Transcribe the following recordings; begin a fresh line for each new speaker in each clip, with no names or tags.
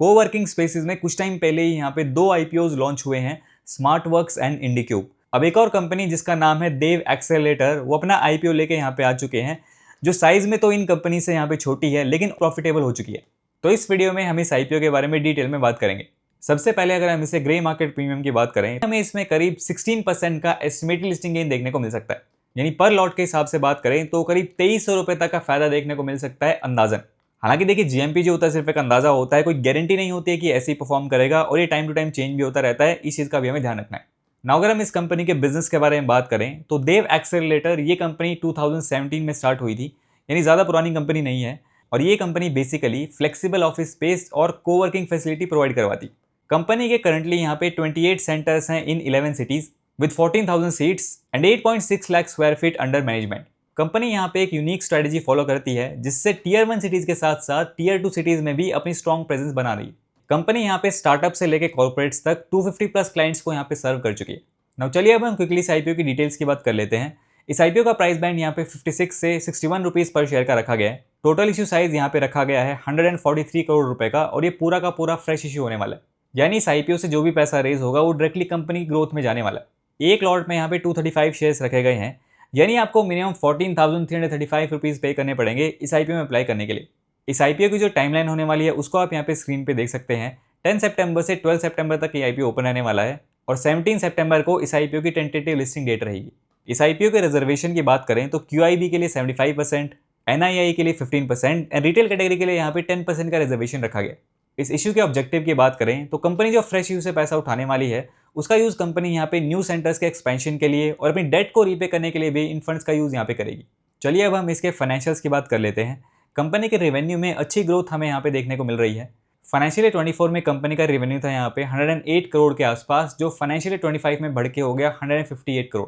Coworking spaces में कुछ time पहले ही यहाँ पे 2 IPOs लॉन्च हुए हैं, स्मार्टवर्क्स एंड इंडिक्यूब। अब एक और कंपनी जिसका नाम है देव एक्सेलरेटर, वो अपना IPO लेके यहाँ पे आ चुके हैं, जो साइज में तो इन कंपनी से यहाँ पे छोटी है लेकिन प्रॉफिटेबल हो चुकी है। तो इस वीडियो में हम इस IPO के बारे में डिटेल में बात करेंगे। सबसे पहले अगर हम इसे ग्रे मार्केट प्रीमियम की बात करें, हमें इसमें करीब 16% का एस्टिमेटेड लिस्टिंग गेन देखने को मिल सकता है। यानी पर लॉट के हिसाब से बात करें तो करीब 2300 रुपए तक का फायदा देखने को मिल सकता है अंदाजन। हालांकि देखिए, GMP जो होता है सिर्फ एक अंदाजा होता है, कोई गारंटी नहीं होती है कि ऐसे ही परफॉर्म करेगा और ये टाइम टू टाइम चेंज भी होता रहता है, इस चीज का भी हमें ध्यान रखना है। ना अगर हम इस कंपनी के बिजनेस के बारे में बात करें तो देव एक्सेलरेटर ये कंपनी 2017 में स्टार्ट हुई थी, यानी ज़्यादा पुरानी कंपनी नहीं है। और ये company basically flexible office space और कोवर्किंग फैसिलिटी प्रोवाइड करवाती। कंपनी के करंटली यहाँ पे 28 सेंटर्स हैं इन 11 cities with 14,000 seats and 8.6 lakh square feet under management. Company यहाँ पे एक यूनिक स्ट्रेटजी फॉलो करती है जिससे Tier 1 सिटीज के साथ साथ Tier 2 सिटीज में भी अपनी स्ट्रॉन्ग प्रेजेंस बना रही है। कंपनी यहाँ पे स्टार्टअप से लेकर कॉर्पोरेट्स तक 250 प्लस क्लाइंट्स को यहाँ पे सर्व कर चुकी है। नाउ चलिए अब हम क्विकली इस IPO की डिटेल्स की बात कर लेते हैं। इस IPO का प्राइस बैंड यहाँ पे 56 से 61 रुपीज पर शेयर का रखा गया है। टोटल इश्यू साइज यहाँ पे रखा गया है 143 करोड़ रुपए का और ये पूरा का पूरा फ्रेश इश्यू होने वाला है। यानी इस IPO से जो भी पैसा रेज होगा वो डायरेक्टली कंपनी ग्रोथ में जाने वाला है। एक लॉट में यहाँ पे 235 शेयर्स रखे गए हैं, यानी आपको मिनिमम 14,335 रुपीज पे करने पड़ेंगे इस IPO में अप्लाई करने के लिए। इस IPO की जो टाइमलाइन होने वाली है उसको आप यहाँ पे स्क्रीन पे देख सकते हैं। 10 सितंबर से 12 सितंबर तक ये IPO ओपन रहने वाला है और 17 सितंबर को इस IPO की टेंटेटिव लिस्टिंग डेट रहेगी। इस IPO के रिजर्वेशन की बात करें तो QIB के लिए 75%, NII के लिए 15% एंड रिटेल कैटेगरी के लिए यहाँ पे 10% का रिजर्वेशन रखा गया। इस इश्यू के ऑब्जेक्टिव की बात करें तो कंपनी जो फ्रेश इश्यू से पैसा उठाने वाली है उसका यूज कंपनी यहाँ पे न्यू सेंटर्स के एक्सपेंशन के लिए और अपनी डेट को रीपे करने के लिए भी इन फंड्स का यूज यहाँ पे करेगी। चलिए अब हम इसके फाइनेंशियल्स की बात कर लेते हैं। कंपनी के रेवेन्यू में अच्छी ग्रोथ हमें यहाँ पे देखने को मिल रही है। फाइनेंशियल 24 में कंपनी का रेवेन्यू था यहाँ पे 108 करोड़ के आसपास, जो फाइनेंशियल 25 में बढ़ के हो गया 158 करोड़।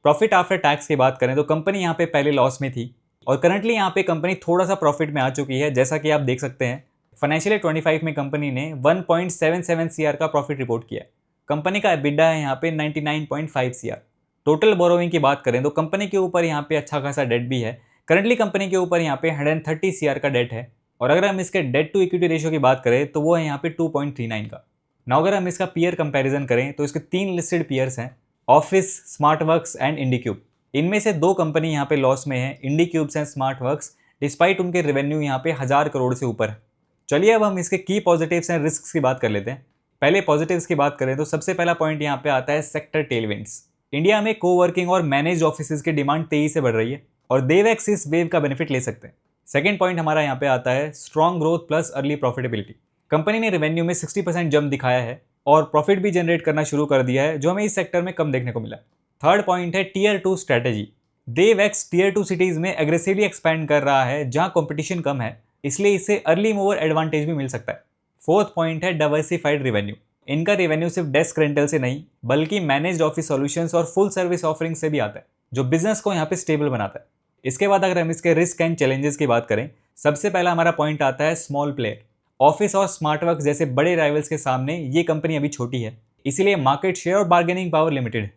प्रॉफिट आफ्टर टैक्स की बात करें तो कंपनी यहाँ पे पहले लॉस में थी और करंटली यहाँ पे कंपनी थोड़ा सा प्रॉफिट में आ चुकी है। जैसा कि आप देख सकते हैं, फाइनेंशियल 25 में कंपनी ने 1.77 CR का प्रॉफिट रिपोर्ट किया है। कंपनी का EBITDA है यहाँ पे 99.5 CR। टोटल बोरोइंग की बात करें तो कंपनी के ऊपर यहाँ पे अच्छा खासा डेट भी है। करंटली कंपनी के ऊपर यहाँ पे 130 CR का डेट है और अगर हम इसके डेट टू इक्विटी रेशियो की बात करें तो वो है यहाँ पे 2.39 का। ना अगर हम इसका पीयर कंपैरिजन करें तो इसके 3 लिस्टेड पीयर्स हैं, ऑफिस, स्मार्टवर्क्स एंड इंडिक्यूब। इनमें से 2 कंपनी यहाँ पे लॉस में है, इंडिक्यूब्स एंड स्मार्टवर्क्स, डिस्पाइट उनके रेवेन्यू यहाँ पे 1000 करोड़ से ऊपर है। चलिए अब हम इसके की पॉजिटिव्स एंड रिस्क्स की बात कर लेते हैं। पहले पॉजिटिव्स की बात करें तो सबसे पहला पॉइंट यहाँ पे आता है सेक्टर टेलविंड्स। इंडिया में कोवर्किंग और मैनेज्ड ऑफिसेज की डिमांड तेजी से बढ़ रही है और देवएक्स इस वेव का बेनिफिट ले सकते हैं। सेकंड पॉइंट हमारा यहाँ पे आता है strong growth plus early profitability. Company ने रेवेन्यू में 60% जंप दिखाया है और प्रॉफिट भी जनरेट करना शुरू कर दिया है, जो हमें इस सेक्टर में कम देखने को मिला। थर्ड पॉइंट है Tier 2 स्ट्रेटेजी। देवएक्स Tier 2 सिटीज में एग्रेसिवली एक्सपैंड कर रहा है जहाँ कॉम्पिटिशन कम है, इसलिए इसे अर्ली मूवर एडवांटेज भी मिल सकता है। फोर्थ पॉइंट है डाइवर्सिफाइड रेवेन्यू। इनका रेवेन्यू सिर्फ डेस्क रेंटल से नहीं बल्कि मैनेज्ड ऑफिस सॉल्यूशंस और फुल सर्विस ऑफरिंग से भी आता है, जो बिजनेस को यहाँ पे स्टेबल बनाता है। इसके बाद अगर हम इसके रिस्क एंड चैलेंजेस की बात करें, सबसे पहला हमारा पॉइंट आता है स्मॉल प्लेयर। ऑफिस और स्मार्टवर्क्स जैसे बड़े राइवल्स के सामने ये कंपनी अभी छोटी है, इसीलिए मार्केट शेयर और बार्गेनिंग पावर लिमिटेड है।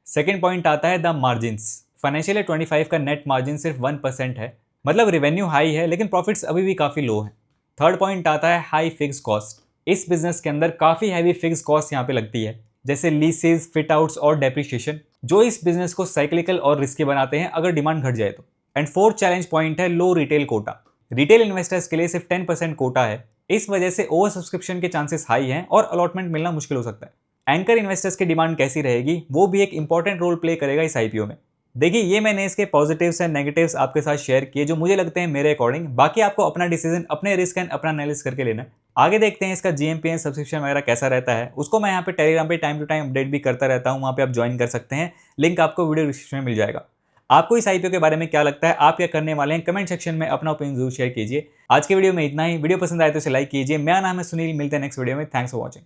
सेकेंड पॉइंट आता है द मार्जिन्स। फाइनेंशियल 25 का नेट मार्जिन सिर्फ 1% है, मतलब रेवेन्यू हाई है लेकिन प्रॉफिट्स अभी भी काफ़ी लो है। थर्ड पॉइंट आता है हाई फिक्स कॉस्ट। इस बिजनेस के अंदर काफ़ी हैवी फिक्स कॉस्ट यहाँ पे लगती है, जैसे लीसेस, फिट आउट्स और डेप्रिशिएशन, जो इस बिजनेस को साइक्लिकल और रिस्की बनाते हैं अगर डिमांड घट जाए तो। एंड फोर्थ चैलेंज पॉइंट है लो रिटेल कोटा। रिटेल इन्वेस्टर्स के लिए सिर्फ 10% कोटा है, इस वजह से ओवर सब्सक्रिप्शन के चांसेस हाई हैं और अलॉटमेंट मिलना मुश्किल हो सकता है। एंकर इन्वेस्टर्स की डिमांड कैसी रहेगी वो भी एक इंपॉर्टेंट रोल प्ले करेगा इस IPO में। देखिए, ये मैंने इसके पॉजिटिव्स एंड नेगेटिव्स आपके साथ शेयर किए जो मुझे लगते हैं मेरे अकॉर्डिंग। बाकी आपको अपना डिसीजन अपने रिस्क एंड अपना एनालिसिस करके लेना है। आगे देखते हैं इसका GMP एंड सब्सक्रिप्शन वगैरह कैसा रहता है। उसको मैं यहाँ पे टेलीग्राम पे टाइम टू टाइम अपडेट भी करता रहता हूँ, वहाँ पे आप ज्वाइन कर सकते हैं। लिंक आपको वीडियो डिस्क्रिप्शन में मिल जाएगा। आपको इस IPO के बारे में क्या लगता है, आप क्या करने वाले हैं, कमेंट सेक्शन में अपना ओपिनियन जरूर शेयर कीजिए। आज के वीडियो में इतना ही। वीडियो पसंद आए तो इसे लाइक कीजिए। मेरा नाम है सुनील, मिलते हैं नेक्स्ट वीडियो में। Thanks for watching.